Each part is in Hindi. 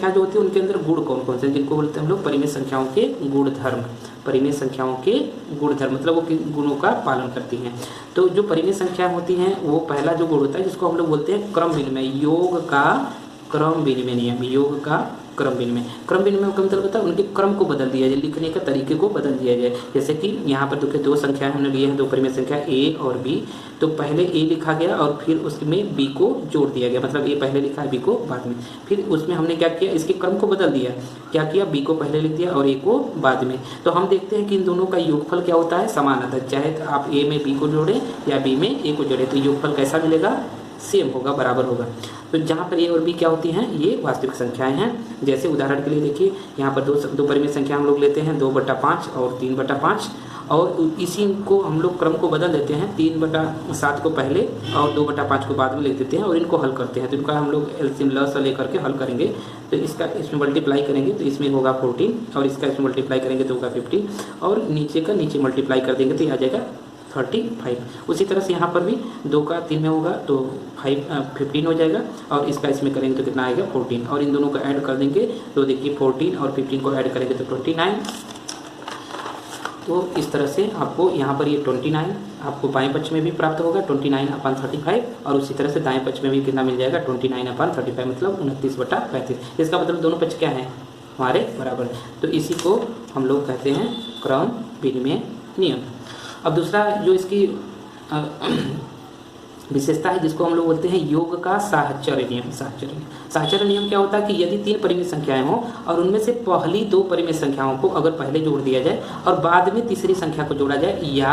संख्या जो होती है उनके अंदर गुण कौन कौन से, जिनको बोलते हैं हम लोग परिमेय संख्याओं के गुणधर्म। परिमेय संख्याओं के गुणधर्म मतलब वो किन गुणों का पालन करती हैं। तो जो परिमेय संख्या होती हैं वो पहला जो गुण होता है जिसको हम लोग बोलते हैं क्रम विनिमय, योग का क्रम विनिमय नियम, योग का क्रम विनिमय। क्रम विनिमय का मतलब होता है उनके क्रम को बदल दिया जाए, लिखने के तरीके को बदल दिया जाए। जैसे कि यहाँ पर देखिए दो संख्याएं हमने लिए हैं, दो परिमेय संख्या ए और बी। तो पहले ए लिखा गया और फिर उसमें बी को जोड़ दिया गया, मतलब ए पहले लिखा है बी को बाद में। फिर उसमें हमने क्या किया, इसके क्रम को बदल दिया। क्या किया, बी को पहले लिख दिया और ए को बाद में। तो हम देखते हैं कि इन दोनों का योगफल क्या होता है, समान आता है। चाहे आप ए में बी को जोड़ें या बी में ए को जोड़ें तो योगफल कैसा मिलेगा, सेम होगा, बराबर होगा। तो जहाँ पर ए और बी क्या होती हैं, ये वास्तविक संख्याएं हैं। जैसे उदाहरण के लिए देखिए यहाँ पर दो परिमेय संख्या हम लोग लेते हैं 2/5 और 3/5, और इसी को हम लोग क्रम को बदल देते हैं, 3/7 को पहले और 2/5 को बाद में लिख देते हैं और इनको हल करते हैं। तो इनका हम लोग एलसीएम लसा लेकर के हल करेंगे। तो इसका इसमें मल्टीप्लाई करेंगे तो इसमें होगा 14 और इसका इसमें मल्टीप्लाई करेंगे तो होगा 15 और नीचे का नीचे मल्टीप्लाई कर देंगे तो ये आ जाएगा 35। उसी तरह से यहाँ पर भी 2 का 3 में होगा तो 15 हो जाएगा और इसका इसमें करेंगे तो कितना आएगा 14 और इन दोनों को ऐड कर देंगे तो देखिए 14 और 15 को ऐड करेंगे तो 29। तो इस तरह से आपको यहाँ पर ये 29 आपको बाएं पक्ष में भी प्राप्त होगा 29/35 और उसी तरह से दाएं पक्ष में भी कितना मिल जाएगा 29/35 मतलब 29/35। इसका मतलब दोनों पक्ष क्या हैं, हमारे बराबर। तो इसी को हम लोग कहते हैं क्रम विनिमय नियम। अब दूसरा जो इसकी विशेषता है जिसको हम लोग बोलते हैं योग का साहचर्य नियम। साहचर्य नियम क्या होता है कि यदि 3 परिमेय संख्याएं हों और उनमें से पहली 2 परिमेय संख्याओं को अगर पहले जोड़ दिया जाए और बाद में तीसरी संख्या को जोड़ा जाए, या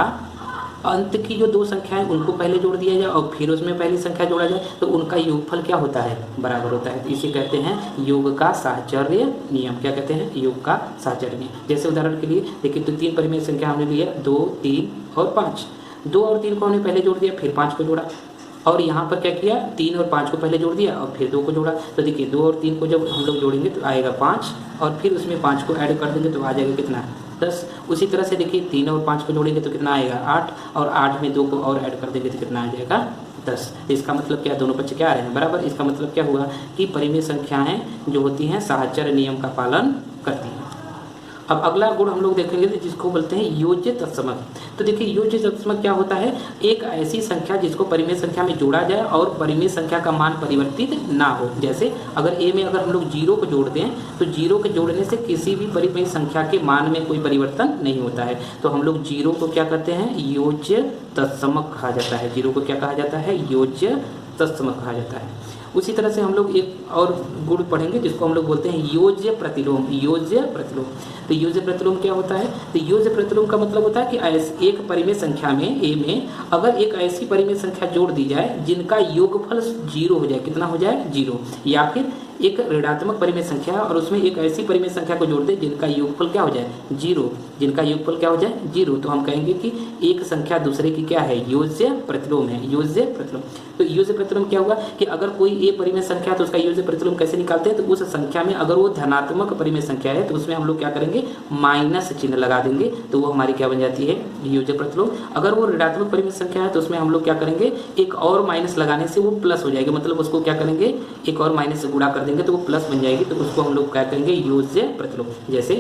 अंत की जो 2 संख्याएं उनको पहले जोड़ दिया जाए और फिर उसमें पहली संख्या जोड़ा जाए, तो उनका योगफल क्या होता है, बराबर होता है। इसे कहते हैं योग का साहचर्य नियम। क्या कहते हैं, योग का साहचर्य नियम। जैसे उदाहरण के लिए देखिए तो 3 परिमेय संख्या हमने लिया 2, 3 और 5। 2 और 3 को हमने पहले जोड़ दिया, फिर 5 को जोड़ा, और यहाँ पर क्या किया, 3 और 5 को पहले जोड़ दिया और फिर 2 को जोड़ा। तो देखिए 2 और 3 को जब हम लोग जोड़ेंगे तो आएगा 5 और फिर उसमें 5 को ऐड कर देंगे तो आ जाएगा कितना, 10। उसी तरह से देखिए 3 और 5 को जोड़ेंगे तो कितना आएगा 8 और 8 में 2 को और ऐड कर देंगे तो कितना आ जाएगा 10। इसका मतलब क्या, दोनों पक्ष क्या आ रहे हैं, बराबर। इसका मतलब क्या हुआ कि परिमेय संख्याएं जो होती हैं साहचर्य नियम का पालन करती हैं। अब अगला गुण हम लोग देखेंगे जिसको बोलते हैं योज्य तत्समक। तो देखिए योज्य तत्समक क्या होता है, एक ऐसी संख्या जिसको परिमेय संख्या में जोड़ा जाए और परिमेय संख्या का मान परिवर्तित ना हो। जैसे अगर ए में अगर हम लोग 0 को जोड़ दें तो 0 के जोड़ने से किसी भी परिमेय संख्या के मान में कोई परिवर्तन नहीं होता है। तो हम लोग 0 को क्या करते हैं, योज्य तत्समक कहा जाता है। 0 को क्या कहा जाता है, योज्य तत्समक कहा जाता है। उसी तरह से हम लोग एक और गुण पढ़ेंगे जिसको हम लोग बोलते हैं योज्य प्रतिलोम। योज्य प्रतिलोम, तो योज्य प्रतिलोम क्या होता है, तो योज्य प्रतिलोम का मतलब होता है कि एक परिमेय संख्या में ए में अगर एक ऐसी परिमेय संख्या जोड़ दी जाए जिनका योगफल 0 हो जाए, कितना हो जाए 0, या फिर एक ऋणात्मक परिमेय संख्या और उसमें एक ऐसी परिमेय संख्या को जोड़ दे जिनका योगफल क्या हो जाए 0, जिनका योगफल क्या हो जाए 0, तो हम कहेंगे कि एक संख्या दूसरे की क्या है, योज्य प्रतिलोम है। योज्य प्रतिलोम, तो योज्य प्रतिलोम क्या होगा कि अगर कोई ए परिमेय संख्या तो उसका योज्य प्रतिलोम कैसे निकालते हैं, तो उस संख्या में अगर वो धनात्मक परिमेय संख्या है तो उसमें हम लोग क्या करेंगे, माइनस चिन्ह लगा देंगे, तो वो हमारी क्या बन जाती है, योज्य प्रतिलोम। अगर वो ऋणात्मक परिमेय संख्या है तो उसमें हम लोग क्या करेंगे, एक और माइनस लगाने से वो प्लस हो जाएगी, मतलब उसको क्या करेंगे, एक और माइनस से गुणा कर देंगे तो वो प्लस बन जाएगी, तो उसको हम लोग क्या करेंगे, योज्य प्रतिलोम। जैसे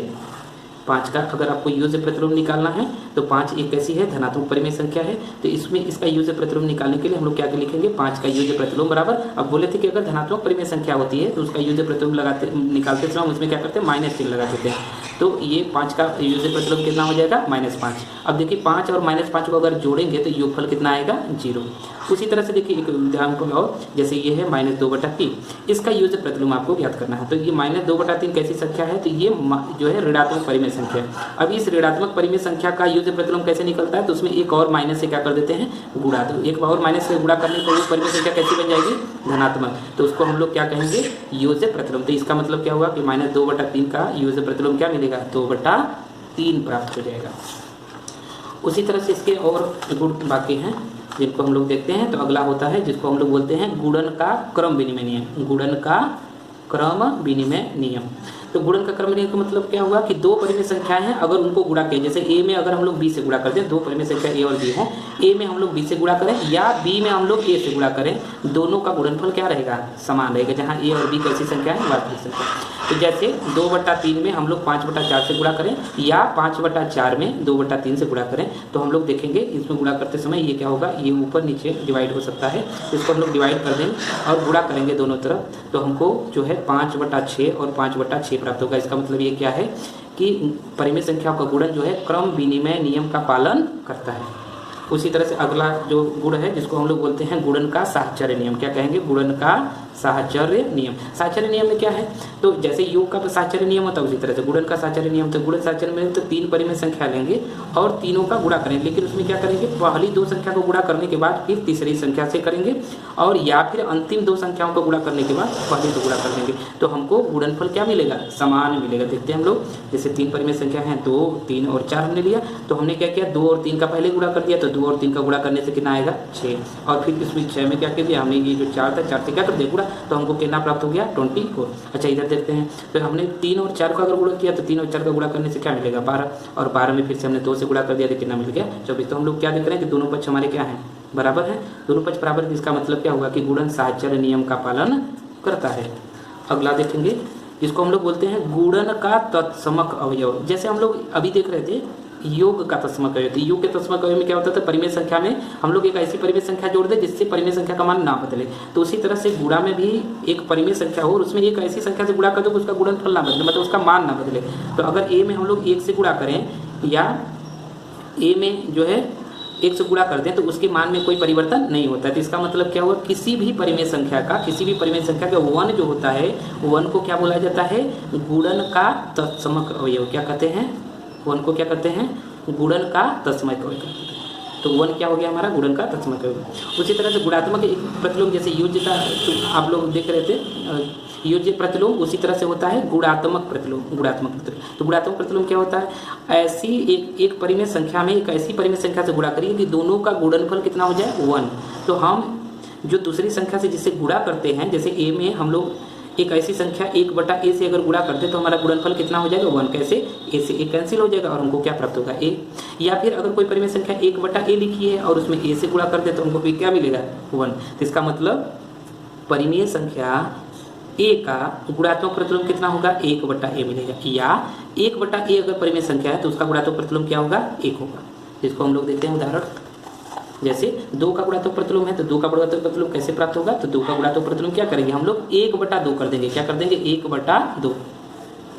5 का अगर आपको योज्य प्रतिलोम निकालना है तो 5 एक कैसी है, धनात्मक परिमेय संख्या है, तो इसमें इसका योज्य प्रतिलोम निकालने के लिए हम लोग क्या लिखेंगे, 5 का योज्य प्रतिलोम बराबर। अब बोले थे कि अगर धनात्मक परिमेय संख्या होती है तो उसका योज्य प्रतिलोम निकालते समय हम उसमें क्या करते हैं, माइनस चिन्ह लगा देते हैं। तो ये 5 का योज्य प्रतिलोम कितना हो जाएगा, -5। अब देखिए 5 और -5 को अगर जोड़ेंगे तो योगफल कितना आएगा, 0। उसी तरह से देखिए एक उदाहरण और, जैसे ये है -2/3, इसका योज्य प्रतिलोम आपको ज्ञात करना है। तो ये -2/3 कैसी संख्या है, तो ये जो है ऋणात्मक परिमेय संख्या है। अब इस ऋणात्मक परिमेय संख्या का योज्य प्रतिलोम कैसे निकलता है, तो उसमें एक और माइनस से क्या कर देते हैं, गुणा। तो एक और माइनस से गुणा करने पर वो परिमेय संख्या कैसी बन जाएगी, धनात्मक, तो उसको हम लोग क्या कहेंगे, योज्य प्रतिलोम। तो इसका मतलब क्या हुआ कि -2/3 का योज्य प्रतिलोम क्या मिलेगा, 2/3 प्राप्त हो जाएगा। उसी तरह से इसके और गुण बाकी हैं जिनको हम लोग देखते हैं। तो अगला होता है जिसको हम लोग बोलते हैं गुणन का क्रम विनिमय नियम। गुणन का क्रम विनिमय नियम, तो गुणन का क्रम विनिमय का मतलब क्या हुआ कि 2 परिमेय संख्याएं हैं, अगर उनको गुणा किया, जैसे ए में अगर हम लोग बी से गुणा करते हैं, 2 परिमेय संख्या ए और बी हो, ए में हम लोग बी से गुणा करें या बी में हम लोग ए से गुणा करें, दोनों का गुणनफल क्या रहेगा, समान रहेगा, जहाँ ए और बी कैसी संख्या है, वास्तविक संख्या। तो जैसे 2/3 में हम लोग 5/4 से गुणा करें या 5/4 में 2/3 से गुणा करें तो हम लोग देखेंगे इसमें गुणा करते समय ये क्या होगा, ये ऊपर नीचे डिवाइड हो सकता है, इसको हम लोग डिवाइड कर देंगे और गुणा करेंगे दोनों तरफ तो हमको जो है 5/6 और 5/6 प्राप्त होगा। इसका मतलब ये क्या है कि परिमेय संख्याओं का गुणन जो है क्रम विनिमय नियम का पालन करता है। उसी तरह से अगला जो गुण है जिसको हम लोग बोलते हैं गुणन का साहचर्य नियम। क्या कहेंगे, गुणन का साहचर्य नियम। साहचर्य नियम में क्या है, तो जैसे योग का साहचर्य नियम होता है उसी तरह से गुणन का साहचर्य नियम। तो गुणन साहचर्य में तो 3 परिमेय संख्या लेंगे और तीनों का गुणा करेंगे, लेकिन उसमें क्या करेंगे, पहली 2 संख्या को गुणा करने के बाद फिर तीसरी संख्या से करेंगे और या फिर अंतिम 2 संख्याओं को गुणा करने के बाद पहले 2 गुणा कर देंगे तो हमको गुणनफल क्या मिलेगा, समान मिलेगा। देखते हैं हम लोग, जैसे 3 परिमेय संख्या है 2, 3 और 4 हमने लिया तो हमने क्या किया, 2 और 3 का पहले गुणा कर दिया तो 2 और 3 का गुणा करने से कितना आएगा 6 और फिर इसमें 6 में क्या कर दिया हमने, ये जो 4 था 4 से क्या कर दिया गुणा तो हमको कितना प्राप्त हो गया 24। अच्छा इधर देखते हैं, तो हमने 3 और 4 का अगर गुणा किया तो 3 और 4 का गुणा करने से क्या मिलेगा 12 और 12 में फिर से हमने 2 से गुणा कर दिया तो कितना मिल गया 24। तो हम लोग क्या देख रहे हैं कि दोनों पक्ष हमारे क्या हैं, बराबर है। दोनों पक्ष बराबर, इसका मतलब क्या होगा कि गुणन साहचर्य नियम का पालन करता है। अगला देखेंगे, इसको हम लोग बोलते हैं गुणन का तत्समक अवयव। जैसे हम लोग अभी देख रहे थे योग का तत्समक अवयव, योग के तत्समक अवयव में क्या होता था, परिमेय संख्या में हम लोग एक ऐसी परिमेय संख्या जोड़ दें जिससे परिमेय संख्या का मान ना बदले। तो उसी तरह से गुणा में भी एक परिमेय संख्या हो और उसमें एक ऐसी संख्या से गुणा कर दो कि उसका गुणनफल ना बदले, मतलब उसका मान ना बदले। तो अगर ए में हम लोग 1 से गुणा करें या ए में जो है 1 से गुणा कर दें तो उसके मान में कोई परिवर्तन नहीं होता है। तो इसका मतलब क्या हुआ, किसी भी परिमेय संख्या का 1 जो होता है 1 को क्या बोला जाता है, गुणन का तत्समक अवयव। क्या कहते हैं, 1 को क्या कहते हैं, गुणन का तत्समक अवयव। तो 1 क्या हो गया हमारा, गुणन का तत्समक अवयव। उसी तरह से गुणात्मक एक प्रतिलोम, जैसे योज्यता तो आप लोग देख रहे थे योज्य प्रतिलोम, उसी तरह से होता है गुणात्मक प्रतिलोम। तो गुणात्मक प्रतिलोम क्या होता है, ऐसी एक परिमेय संख्या में एक ऐसी परिमेय संख्या से गुणा करिए कि दोनों का गुणनफल कितना हो जाए 1। तो हम जो दूसरी संख्या से जिससे गुणा करते हैं, जैसे ए में हम लोग एक ऐसी संख्या 1/a से अगर गुणा करते तो हमारा गुणनफल कितना हो जाएगा 1। कैसे, a से a कैंसिल हो जाएगा और हमको क्या प्राप्त होगा a। या फिर अगर कोई परिमेय संख्या 1/a लिखी है और उसमें a से गुणा कर दे तो हमको क्या मिलेगा 1। तो इसका मतलब परिमेय संख्या a का गुणात्मक प्रतिलोम कितना होगा 1/a मिलेगा, या 1/a अगर परिमेय संख्या है तो उसका गुणात्मक प्रतिलोम क्या होगा 1 होगा। जिसको हम लोग देखते हैं उदाहरण, जैसे 2 का गुणात्मक प्रतिलोम है तो 2 का गुणात्मक प्रतिलोम कैसे प्राप्त होगा, तो 2 का गुणात्मक प्रतिलोम क्या करेंगे हम लोग 1/2 कर देंगे। क्या कर देंगे 1/2,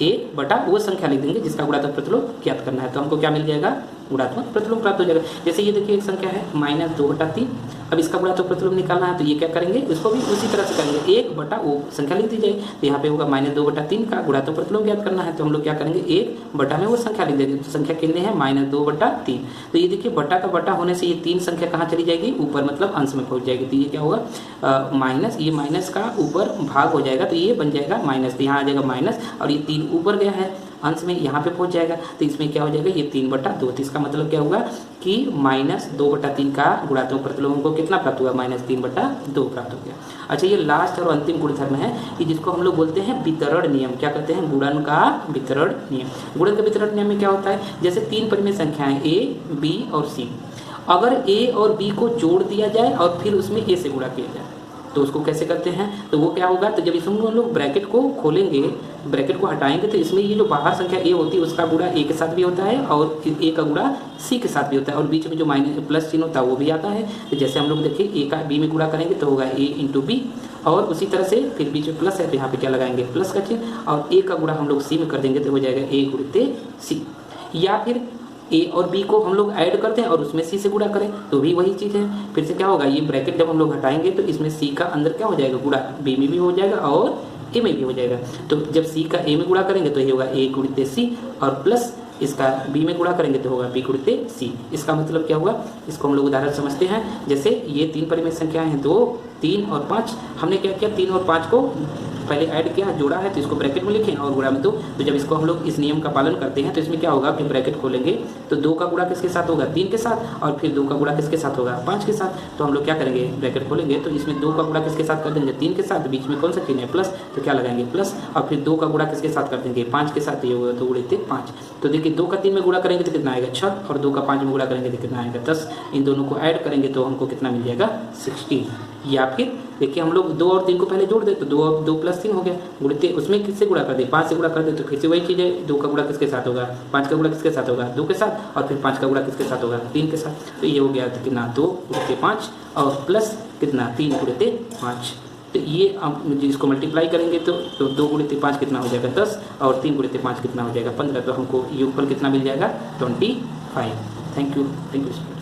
1/, वो संख्या लिख देंगे जिसका गुणात्मक प्रतिलोम ज्ञात करना है तो हमको क्या मिल जाएगा, गुणात्मक प्रतिलोम प्राप्त हो जाएगा। जैसे ये देखिए एक संख्या है -2/3, अब इसका गुणात्मक प्रतिलोम निकालना है तो ये क्या करेंगे, इसको भी उसी तरह से करेंगे 1/, वो संख्या लिख दी जाएगी तो यहाँ पे होगा -2/3 का गुणात्मक प्रतिलोम ज्ञात करना है तो हम लोग क्या करेंगे 1/, में वो संख्या लिख देंगे। तो संख्या कितने हैं -2/3। तो ये देखिए बटा का बटा होने से ये 3 संख्या कहाँ चली जाएगी, ऊपर, मतलब अंश में पहुँच जाएगी। तो ये क्या होगा माइनस, ये माइनस का ऊपर भाग हो जाएगा तो ये बन जाएगा माइनस, तो यहाँ आ जाएगा माइनस और ये 3 ऊपर गया है अंश में यहाँ पे पहुंच जाएगा तो इसमें क्या हो जाएगा ये 3/2। तो इसका मतलब क्या होगा कि -2/3 का गुणात्मक प्रतिलोम को कितना प्राप्त हुआ, -3/2 प्राप्त हो गया। अच्छा ये लास्ट और अंतिम गुणधर्म है कि जिसको हम लोग बोलते हैं वितरण नियम। क्या कहते हैं, गुणन का वितरण नियम। गुणन का वितरण नियम में क्या होता है, जैसे 3 परिमेय संख्याएं a, b और c, अगर a और b को जोड़ दिया जाए और फिर उसमें a से गुणा किया जाए तो उसको कैसे करते हैं, तो वो क्या होगा, तो जब इसमें हम लोग ब्रैकेट को खोलेंगे, ब्रैकेट को हटाएंगे तो इसमें ये जो बाहर संख्या a होती है उसका गुणा a के साथ भी होता है और a का गुणा c के साथ भी होता है और बीच में जो माइनस प्लस चिन्ह होता है वो भी आता है। तो जैसे हम लोग देखिए a का b में गुणा करेंगे तो होगा a × b और उसी तरह से फिर बीच में प्लस है तो यहाँ पे क्या लगाएंगे प्लस का चिन्ह और a का गुणा हम लोग c में कर देंगे तो हो जाएगा a × c। या फिर a और b को हम लोग ऐड करते हैं और उसमें c से गुणा करें तो भी वही चीज़ है। फिर से क्या होगा, ये ब्रैकेट जब हम लोग हटाएंगे तो इसमें c का अंदर क्या हो जाएगा गुणा b में भी हो जाएगा और a में भी हो जाएगा। तो जब c का a में गुणा करेंगे तो ये होगा a × c और प्लस इसका b में गुणा करेंगे तो होगा b × c। इसका मतलब क्या हुआ, इसको हम लोग उदाहरण समझते हैं। जैसे ये 3 परिमेय संख्याएं हैं 2, 3 और 5, हमने क्या किया 3 और 5 को पहले ऐड किया, जोड़ा है तो इसको ब्रैकेट में लिखें और गुणा में 2। तो जब इसको हम लोग इस नियम का पालन करते हैं तो इसमें क्या होगा कि ब्रैकेट खोलेंगे तो 2 का गुणा किसके साथ होगा 3 के साथ और फिर 2 का गुणा किसके साथ होगा 5 के साथ। तो हम लोग क्या करेंगे, ब्रैकेट खोलेंगे तो इसमें 2 का गुणा किसके साथ कर देंगे 3 के साथ, बीच में कौन सा चिन्ह है प्लस, तो क्या लगाएंगे प्लस और फिर 2 का गुणा किसके साथ कर देंगे 5 के साथ, ये होगा तो उड़ते 5। तो देखिए 2 का 3 में गुणा करेंगे तो कितना आएगा 6 और 2 का 5 में गुणा करेंगे तो कितना आएगा 10। इन दोनों को ऐड करेंगे तो हमको कितना मिल जाएगा 16। या फिर देखिए हम लोग 2 और 3 को पहले जोड़ दे तो 2 और 2 प्लस 3 हो गया, गुणित उसमें किससे गुणा कर दे, 5 से गुणा कर दे तो फिर से वही चीज़ है, 2 का गुणा किसके साथ होगा, 5 का गुणा किसके साथ होगा, 2 के साथ, और फिर 5 का गुणा किसके साथ होगा, 3 के साथ। तो ये हो गया कितना 2 गुणित 5 और प्लस कितना 3 गुणित 5। तो ये हम जिसको मल्टीप्लाई करेंगे तो 2 गुणित 5 कितना हो जाएगा 10 और 3 गुणित 5 कितना हो जाएगा 15। तो हमको योगफल कितना मिल जाएगा 25। Thank you.